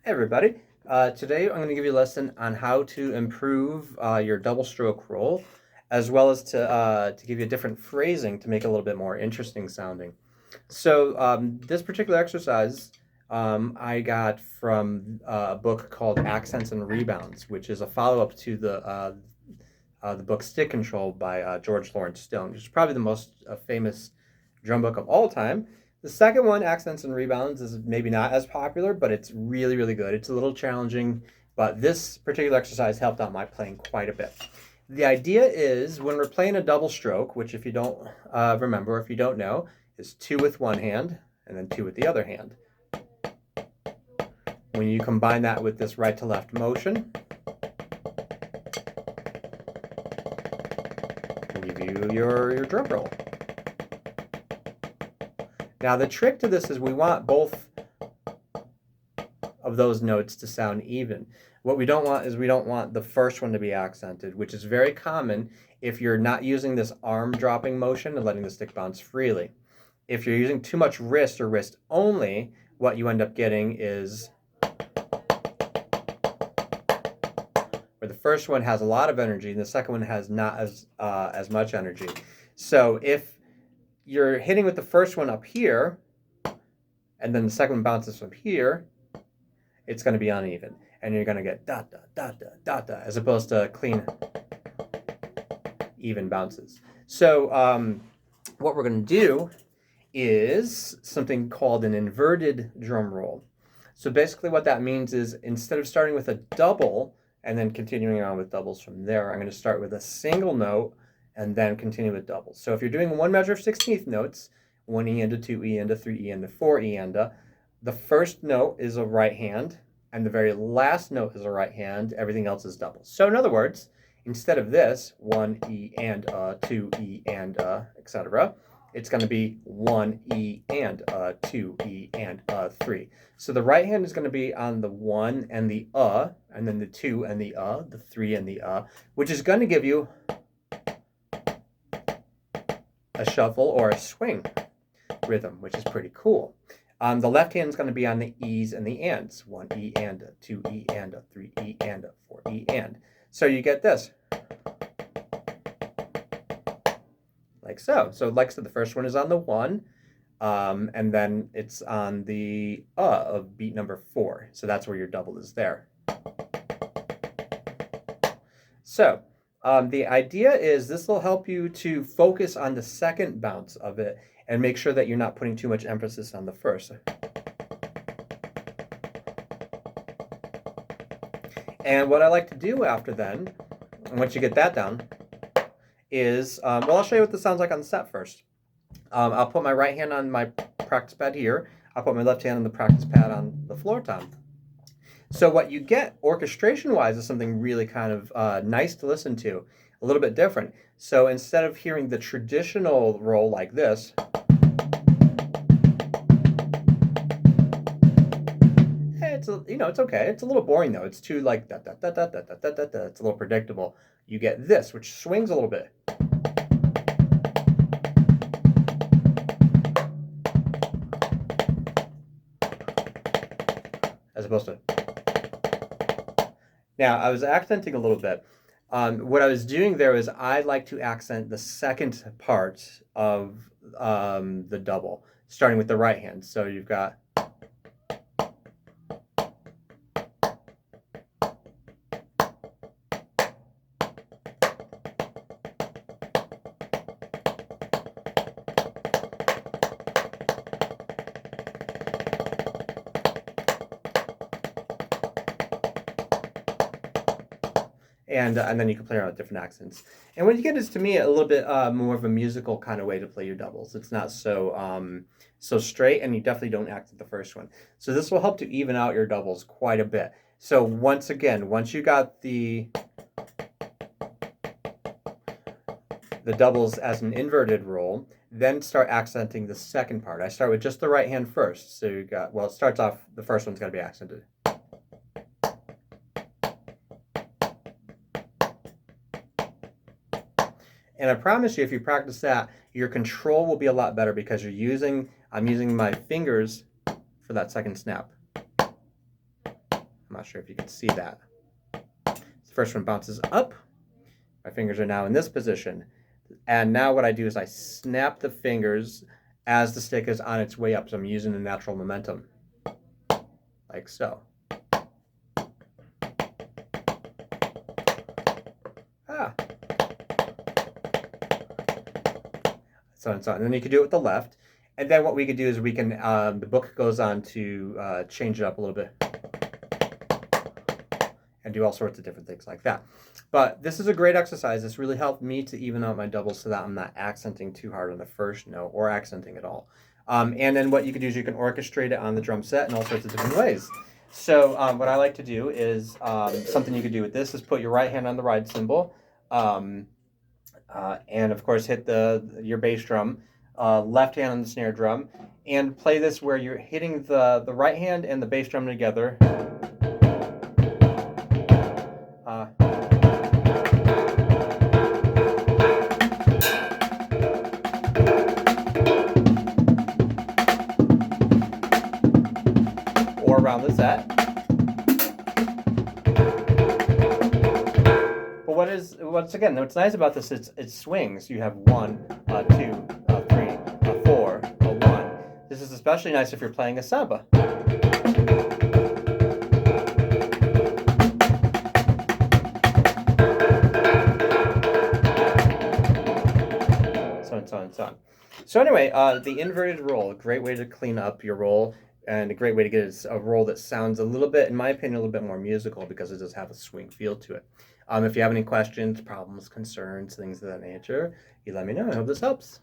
Hey everybody. Today I'm going to give you a lesson on how to improve your double stroke roll, as well as to give you a different phrasing to make it a little bit more interesting sounding. So this particular exercise I got from a book called Accents and Rebounds, which is a follow-up to the book Stick Control by George Lawrence Stone, which is probably the most famous drum book of all time. The second one, Accents and Rebounds, is maybe not as popular, but it's really, really good. It's a little challenging, but this particular exercise helped out my playing quite a bit. The idea is when we're playing a double stroke, which if you don't remember, if you don't know, is two with one hand and then two with the other hand. When you combine that with this right to left motion, will give you your drum roll. Now the trick to this is we want both of those notes to sound even. What we don't want is we don't want the first one to be accented, which is very common if you're not using this arm dropping motion and letting the stick bounce freely. If you're using too much wrist or wrist only, what you end up getting is where the first one has a lot of energy and the second one has not as much energy. So if you're hitting with the first one up here, and then the second one bounces from here, it's going to be uneven. And you're going to get da da da da da da as opposed to clean, even bounces. So what we're going to do is something called an inverted drum roll. So basically what that means is instead of starting with a double and then continuing on with doubles from there, I'm going to start with a single note and then continue with doubles. So if you're doing one measure of 16th notes, 1 E and a 2 E and a 3 E and a 4 E and a, the first note is a right hand and the very last note is a right hand, everything else is doubles. So in other words, instead of this 1 E and a, 2 E and a, etc., it's going to be 1 E and a, 2 E and a, 3. So the right hand is going to be on the 1 and the and then the 2 and the 3 and the which is going to give you a shuffle or a swing rhythm, which is pretty cool. The left hand is going to be on the E's and the ands. 1 E and a, 2 E and a, 3 E and a, 4 E and. So you get this. Like so. So like I said, the first one is on the 1, and then it's on the of beat number 4. So that's where your double is there. So the idea is this will help you to focus on the second bounce of it and make sure that you're not putting too much emphasis on the first. And what I like to do after then, once you get that down, is, well, I'll show you what this sounds like on the set first. I'll put my right hand on my practice pad here. I'll put my left hand on the practice pad on the floor tom. So what you get orchestration-wise is something really kind of nice to listen to, a little bit different. So instead of hearing the traditional roll like this, it's it's okay. It's a little boring though. It's too like da da da da da da da da da. It's a little predictable. You get this, which swings a little bit. As opposed to. Now, I was accenting a little bit. What I was doing there is I like to accent the second part of the double, starting with the right hand. So you've got. And then you can play around with different accents. And what you get is, to me, a little bit more of a musical kind of way to play your doubles. It's not so so straight, and you definitely don't accent the first one. So this will help to even out your doubles quite a bit. So once again, once you got the doubles as an inverted roll, then start accenting the second part. I start with just the right hand first. So you got, well, it starts off, the first one's got to be accented. And I promise you, if you practice that, your control will be a lot better because I'm using my fingers for that second snap. I'm not sure if you can see that. The first one bounces up. My fingers are now in this position. And now what I do is I snap the fingers as the stick is on its way up. So I'm using the natural momentum, like so. Ah. So and so on. And then you can do it with the left. And then what we could do is we can, the book goes on to change it up a little bit and do all sorts of different things like that. But this is a great exercise. This really helped me to even out my doubles so that I'm not accenting too hard on the first note or accenting at all. And then what you can do is you can orchestrate it on the drum set in all sorts of different ways. So what I like to do is something you could do with this is put your right hand on the ride cymbal, and of course hit your bass drum, left hand on the snare drum, and play this where you're hitting the right hand and the bass drum together. Or around the set. But what's nice about this is it swings. You have 1, 2, 3, 4, 1. This is especially nice if you're playing a samba. So and so and so on. So anyway, the inverted roll, a great way to clean up your roll, and a great way to get a roll that sounds a little bit, in my opinion, a little bit more musical because it does have a swing feel to it. If you have any questions, problems, concerns, things of that nature, you let me know. I hope this helps.